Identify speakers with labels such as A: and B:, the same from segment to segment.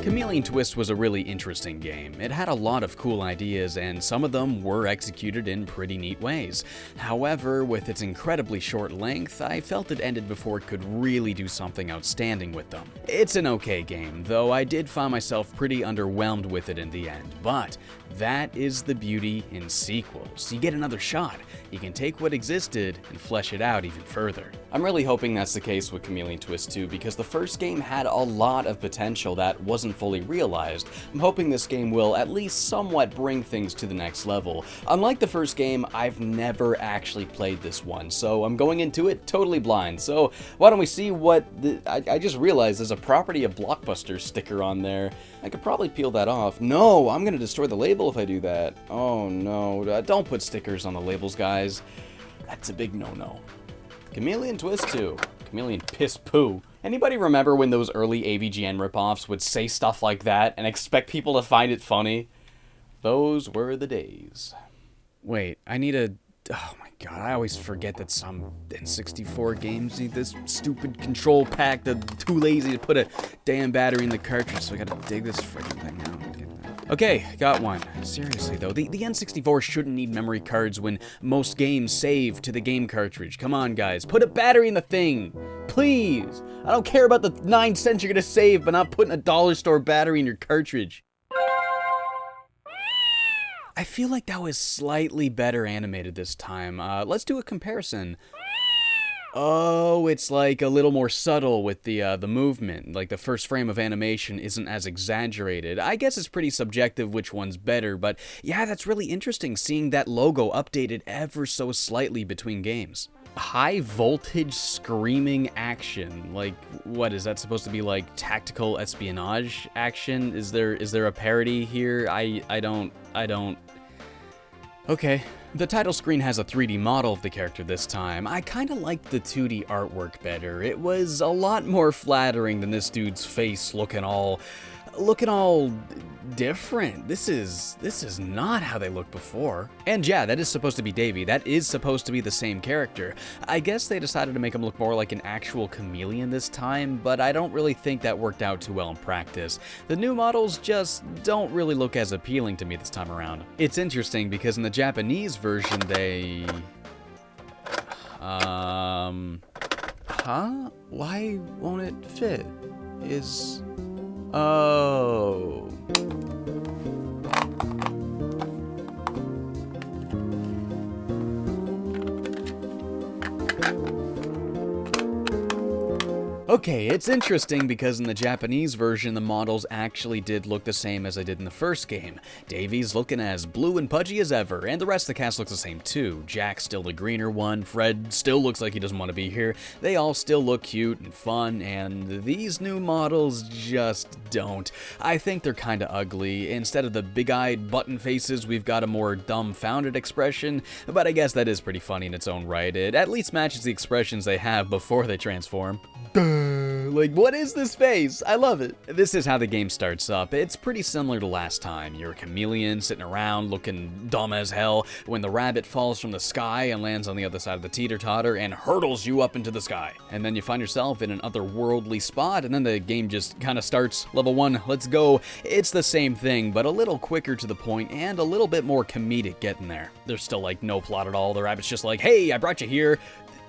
A: Chameleon Twist was a really interesting game. It had a lot of cool ideas, and some of them were executed in pretty neat ways. However, with its incredibly short length, I felt it ended before it could really do something outstanding with them. It's an okay game, though I did find myself pretty underwhelmed with it in the end, but that is the beauty in sequels. You get another shot. You can take what existed and flesh it out even further. I'm really hoping that's the case with Chameleon Twist 2, because the first game had a lot of potential that wasn't fully realized. I'm hoping this game will at least somewhat bring things to the next level. Unlike the first game, I've never actually played this one, so I'm going into it totally blind. So why don't we see what I just realized there's a Property of Blockbuster sticker on there. I could probably peel that off. No, I'm gonna destroy the label if I do that. Oh no, don't put stickers on the labels, guys. That's a big no-no. Chameleon Twist 2. Chameleon Piss Poo. Anybody remember when those early AVGN ripoffs would say stuff like that and expect people to find it funny? Those were the days. Wait, I need a... Oh my god, I always forget that some N64 games need this stupid control pack. They're too lazy to put a damn battery in the cartridge, so I gotta dig this freaking thing out. Okay, got one. Seriously though, the N64 shouldn't need memory cards when most games save to the game cartridge. Come on guys, put a battery in the thing! Please! I don't care about the 9 cents you're gonna save, but not putting a dollar store battery in your cartridge. I feel like that was slightly better animated this time. Let's do a comparison. Oh, it's like a little more subtle with the movement. Like the first frame of animation isn't as exaggerated. I guess it's pretty subjective which one's better, but yeah, that's really interesting seeing that logo updated ever so slightly between games. High voltage screaming action. Like, what is that supposed to be, like tactical espionage action? Is there a parody here? I don't. Okay. The title screen has a 3D model of the character this time. I kinda liked the 2D artwork better. It was a lot more flattering than this dude's face looking all different. This is not how they looked before. And yeah, that is supposed to be Davey. That is supposed to be the same character. I guess they decided to make him look more like an actual chameleon this time, but I don't really think that worked out too well in practice. The new models just don't really look as appealing to me this time around. It's interesting because in the Japanese version they... Huh? Why won't it fit? Oh. Okay, it's interesting because in the Japanese version, the models actually did look the same as they did in the first game. Davey's looking as blue and pudgy as ever, and the rest of the cast looks the same too. Jack's still the greener one, Fred still looks like he doesn't want to be here. They all still look cute and fun, and these new models just don't. I think they're kinda ugly. Instead of the big-eyed button faces, we've got a more dumbfounded expression, but I guess that is pretty funny in its own right. It at least matches the expressions they have before they transform. Like, what is this face? I love it. This is how the game starts up. It's pretty similar to last time. You're a chameleon sitting around looking dumb as hell when the rabbit falls from the sky and lands on the other side of the teeter-totter and hurtles you up into the sky. And then you find yourself in an otherworldly spot, and then the game just kind of starts. Level 1, let's go. It's the same thing, but a little quicker to the point and a little bit more comedic getting there. There's still like no plot at all. The rabbit's just like, hey, I brought you here.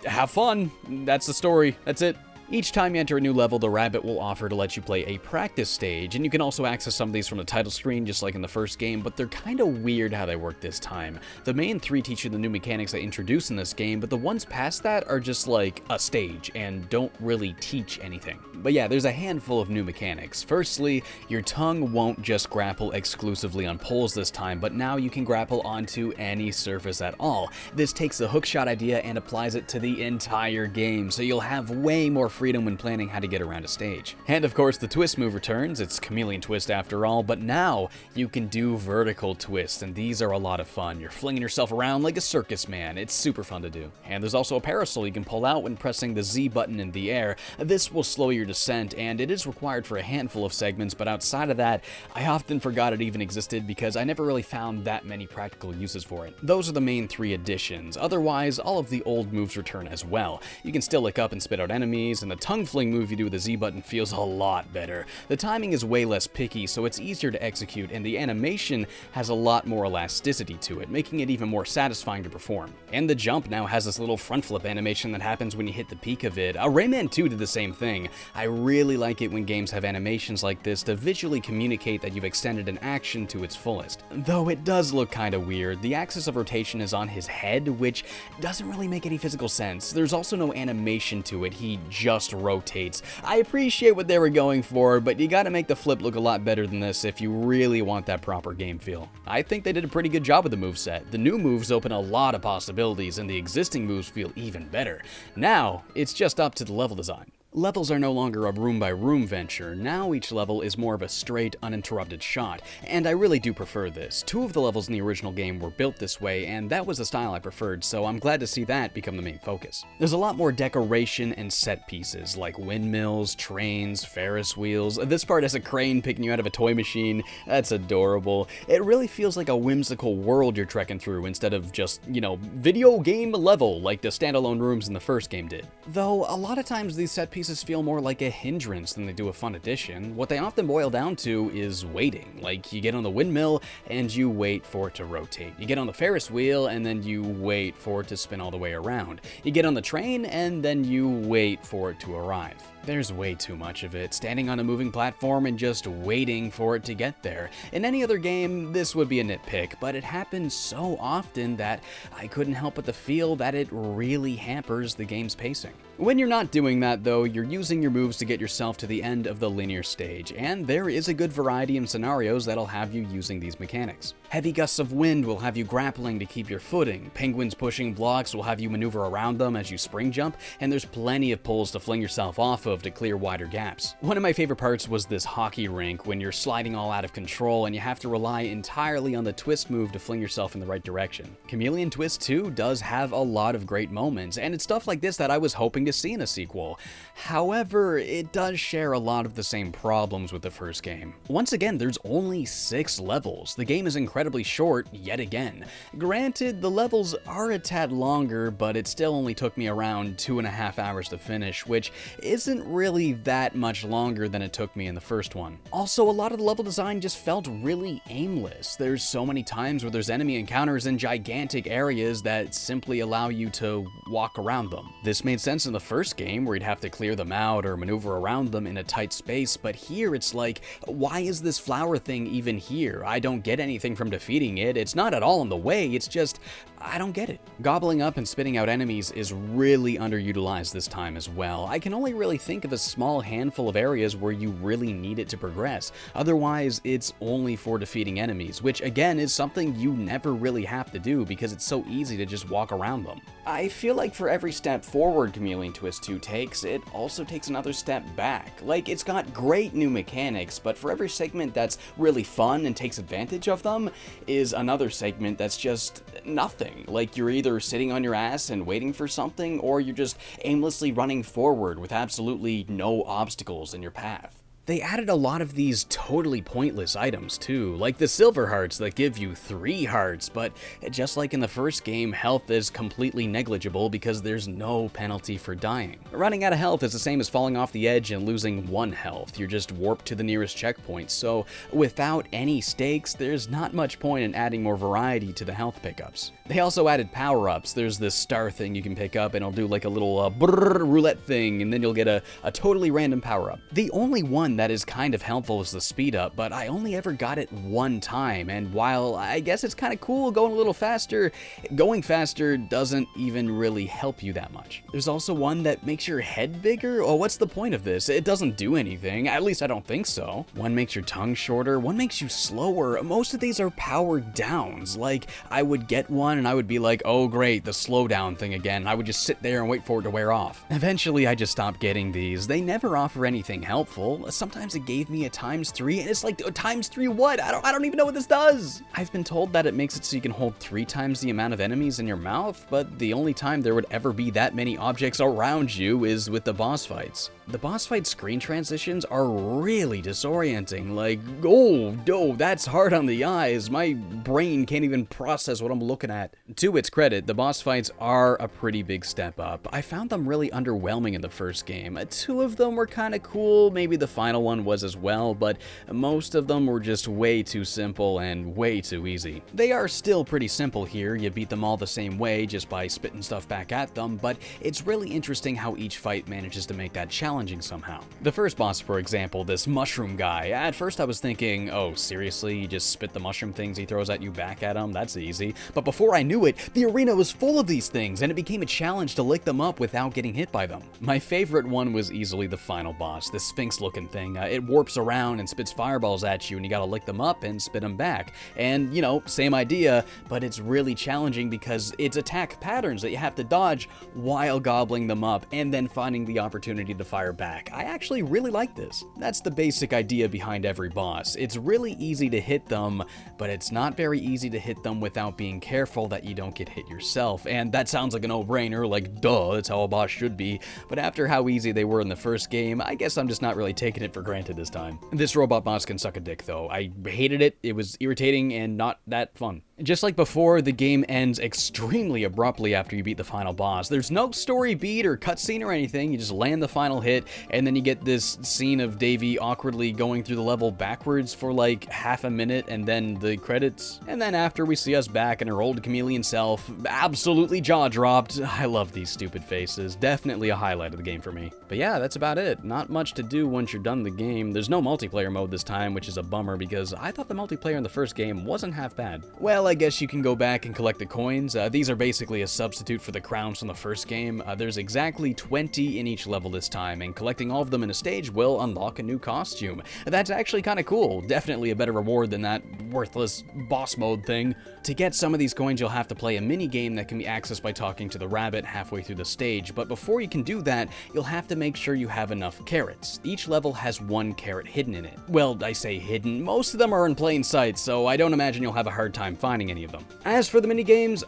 A: Have fun. That's the story. That's it. Each time you enter a new level, the rabbit will offer to let you play a practice stage, and you can also access some of these from the title screen just like in the first game, but they're kinda weird how they work this time. The main 3 teach you the new mechanics they introduce in this game, but the ones past that are just like a stage and don't really teach anything. But yeah, there's a handful of new mechanics. Firstly, your tongue won't just grapple exclusively on poles this time, but now you can grapple onto any surface at all. This takes the hookshot idea and applies it to the entire game, so you'll have way more freedom when planning how to get around a stage. And of course, the twist move returns. It's Chameleon Twist after all, but now you can do vertical twists, and these are a lot of fun. You're flinging yourself around like a circus man. It's super fun to do. And there's also a parasol you can pull out when pressing the Z button in the air. This will slow your descent, and it is required for a handful of segments, but outside of that, I often forgot it even existed because I never really found that many practical uses for it. Those are the main 3 additions. Otherwise, all of the old moves return as well. You can still lick up and spit out enemies, and and the tongue fling move you do with the Z button feels a lot better. The timing is way less picky, so it's easier to execute, and the animation has a lot more elasticity to it, making it even more satisfying to perform. And the jump now has this little front flip animation that happens when you hit the peak of it. Rayman 2 did the same thing. I really like it when games have animations like this to visually communicate that you've extended an action to its fullest. Though it does look kinda weird. The axis of rotation is on his head, which doesn't really make any physical sense. There's also no animation to it, he just rotates. I appreciate what they were going for, but you gotta make the flip look a lot better than this if you really want that proper game feel. I think they did a pretty good job with the moveset. The new moves open a lot of possibilities, and the existing moves feel even better. Now, it's just up to the level design. Levels are no longer a room-by-room venture. Now each level is more of a straight, uninterrupted shot, and I really do prefer this. 2 of the levels in the original game were built this way, and that was the style I preferred, so I'm glad to see that become the main focus. There's a lot more decoration and set pieces, like windmills, trains, Ferris wheels. This part has a crane picking you out of a toy machine. That's adorable. It really feels like a whimsical world you're trekking through instead of just, video game level like the standalone rooms in the first game did. Though, a lot of times these set pieces feel more like a hindrance than they do a fun addition. What they often boil down to is waiting. Like, you get on the windmill and you wait for it to rotate. You get on the Ferris wheel and then you wait for it to spin all the way around. You get on the train and then you wait for it to arrive. There's way too much of it, standing on a moving platform and just waiting for it to get there. In any other game, this would be a nitpick, but it happens so often that I couldn't help but to feel that it really hampers the game's pacing. When you're not doing that though, you're using your moves to get yourself to the end of the linear stage, and there is a good variety in scenarios that'll have you using these mechanics. Heavy gusts of wind will have you grappling to keep your footing, penguins pushing blocks will have you maneuver around them as you spring jump, and there's plenty of poles to fling yourself off of to clear wider gaps. One of my favorite parts was this hockey rink when you're sliding all out of control and you have to rely entirely on the twist move to fling yourself in the right direction. Chameleon Twist 2 does have a lot of great moments, and it's stuff like this that I was hoping to see in a sequel. However, it does share a lot of the same problems with the first game. Once again, there's only 6 levels. The game is incredibly short, yet again. Granted, the levels are a tad longer, but it still only took me around 2.5 hours to finish, which isn't really that much longer than it took me in the first one. Also, a lot of the level design just felt really aimless. There's so many times where there's enemy encounters in gigantic areas that simply allow you to walk around them. This made sense in the first game where you'd have to clear them out or maneuver around them in a tight space, but here it's like, why is this flower thing even here? I don't get anything from defeating it. It's not at all in the way, it's just, I don't get it. Gobbling up and spitting out enemies is really underutilized this time as well. I can only really think of a small handful of areas where you really need it to progress. Otherwise, it's only for defeating enemies, which again is something you never really have to do because it's so easy to just walk around them. I feel like for every step forward Chameleon Twist 2 takes, it also takes another step back. Like, it's got great new mechanics, but for every segment that's really fun and takes advantage of them, is another segment that's just nothing. Like, you're either sitting on your ass and waiting for something, or you're just aimlessly running forward with absolutely no obstacles in your path. They added a lot of these totally pointless items too, like the silver hearts that give you 3 hearts, but just like in the first game, health is completely negligible because there's no penalty for dying. Running out of health is the same as falling off the edge and losing 1 health, you're just warped to the nearest checkpoint, so without any stakes, there's not much point in adding more variety to the health pickups. They also added power-ups. There's this star thing you can pick up and it'll do like a little roulette thing, and then you'll get a totally random power-up. The only one that is kind of helpful is the speed up, but I only ever got it 1 time, and while I guess it's kind of cool going a little faster, going faster doesn't even really help you that much. There's also one that makes your head bigger. Oh, what's the point of this? It doesn't do anything, at least I don't think so. One makes your tongue shorter, one makes you slower. Most of these are power downs. Like, I would get one and I would be like, oh great, the slowdown thing again. I would just sit there and wait for it to wear off. Eventually I just stopped getting these. They never offer anything helpful. Sometimes it gave me a ×3 and it's like, ×3 what? I don't even know what this does. I've been told that it makes it so you can hold 3 times the amount of enemies in your mouth, but the only time there would ever be that many objects around you is with the boss fights. The boss fight screen transitions are really disorienting, like, oh, no, that's hard on the eyes, my brain can't even process what I'm looking at. To its credit, the boss fights are a pretty big step up. I found them really underwhelming in the first game. 2 of them were kinda cool, maybe the final one was as well, but most of them were just way too simple and way too easy. They are still pretty simple here, you beat them all the same way just by spitting stuff back at them, but it's really interesting how each fight manages to make that challenging somehow. The first boss, for example, this mushroom guy, at first I was thinking, oh, seriously, you just spit the mushroom things he throws at you back at him? That's easy. But before I knew it, the arena was full of these things, and it became a challenge to lick them up without getting hit by them. My favorite one was easily the final boss, this sphinx-looking thing. It warps around and spits fireballs at you, and you gotta lick them up and spit them back. And, you know, same idea, but it's really challenging because it's attack patterns that you have to dodge while gobbling them up, and then finding the opportunity to fire back. I actually really like this. That's the basic idea behind every boss. It's really easy to hit them, but it's not very easy to hit them without being careful that you don't get hit yourself. And that sounds like a no-brainer, like duh, that's how a boss should be. But after how easy they were in the first game, I guess I'm just not really taking it for granted this time. This robot boss can suck a dick though. I hated it, it was irritating and not that fun. Just like before, the game ends extremely abruptly after you beat the final boss. There's no story beat or cutscene or anything, you just land the final hit, and then you get this scene of Davey awkwardly going through the level backwards for like half a minute, and then the credits. And then after we see us back in our old chameleon self, absolutely jaw-dropped. I love these stupid faces. Definitely a highlight of the game for me. But yeah, that's about it. Not much to do once you're done the game. There's no multiplayer mode this time, which is a bummer because I thought the multiplayer in the first game wasn't half bad. Well, I guess you can go back and collect the coins. These are basically a substitute for the crowns from the first game. There's exactly 20 in each level this time, and collecting all of them in a stage will unlock a new costume. That's actually kind of cool. Definitely a better reward than that worthless boss mode thing. To get some of these coins, you'll have to play a minigame that can be accessed by talking to the rabbit halfway through the stage, but before you can do that, you'll have to make sure you have enough carrots. Each level has 1 carrot hidden in it. Well, I say hidden, most of them are in plain sight, so I don't imagine you'll have a hard time finding any of them. As for the minigames,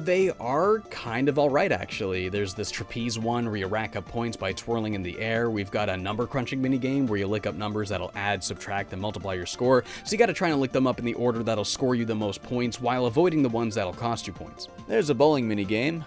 A: they are kind of alright actually. There's this trapeze one where you rack up points by twirling in the air. We've got a number crunching minigame where you lick up numbers that'll add, subtract, and multiply your score, so you gotta try and lick them up in the order that'll score you the most points while avoiding the ones that'll cost you points. There's a bowling minigame.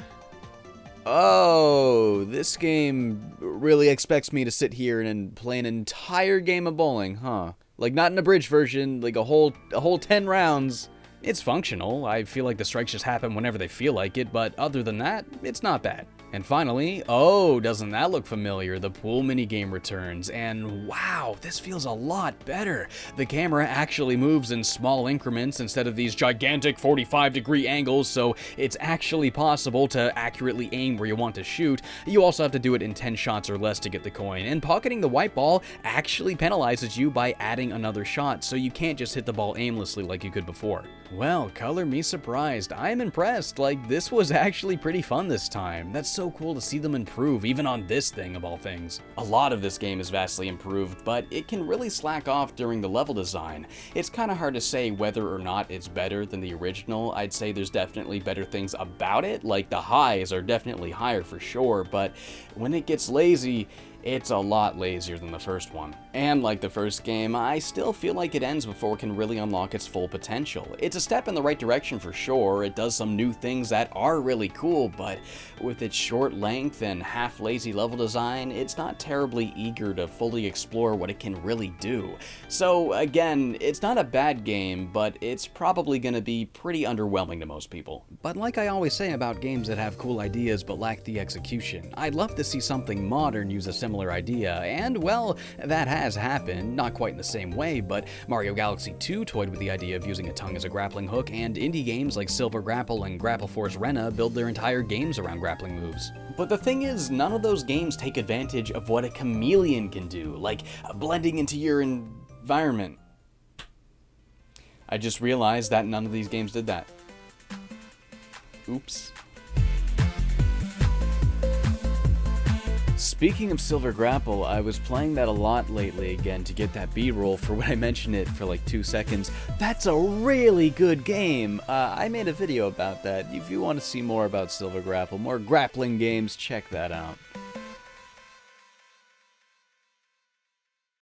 A: Oh, this game really expects me to sit here and play an entire game of bowling, huh? Like not an abridged version, like a whole 10 rounds. It's functional. I feel like the strikes just happen whenever they feel like it, but other than that, it's not bad. And finally, oh, doesn't that look familiar? The pool minigame returns, and wow, this feels a lot better. The camera actually moves in small increments instead of these gigantic 45-degree angles, so it's actually possible to accurately aim where you want to shoot. You also have to do it in 10 shots or less to get the coin, and pocketing the white ball actually penalizes you by adding another shot, so you can't just hit the ball aimlessly like you could before. Well, color me surprised. I'm impressed. Like, this was actually pretty fun this time. That's so cool to see them improve, even on this thing of all things. A lot of this game is vastly improved, but it can really slack off during the level design. It's kind of hard to say whether or not it's better than the original. I'd say there's definitely better things about it, like the highs are definitely higher for sure, but when it gets lazy, it's a lot lazier than the first one. And like the first game, I still feel like it ends before it can really unlock its full potential. It's a step in the right direction for sure, it does some new things that are really cool, but with its short length and half-lazy level design, it's not terribly eager to fully explore what it can really do. So again, it's not a bad game, but it's probably gonna be pretty underwhelming to most people. But like I always say about games that have cool ideas but lack the execution, I'd love to see something modern use a similar idea, and well, that has happened, not quite in the same way, but Mario Galaxy 2 toyed with the idea of using a tongue as a grappling hook, and indie games like Silver Grapple and Grapple Force Rena build their entire games around grappling moves. But the thing is, none of those games take advantage of what a chameleon can do, like blending into your environment. I just realized that none of these games did that. Oops. Speaking of Silver Grapple, I was playing that a lot lately again to get that B-roll for when I mentioned it for like 2 seconds. That's a really good game. I made a video about that. If you want to see more about Silver Grapple, more grappling games, check that out.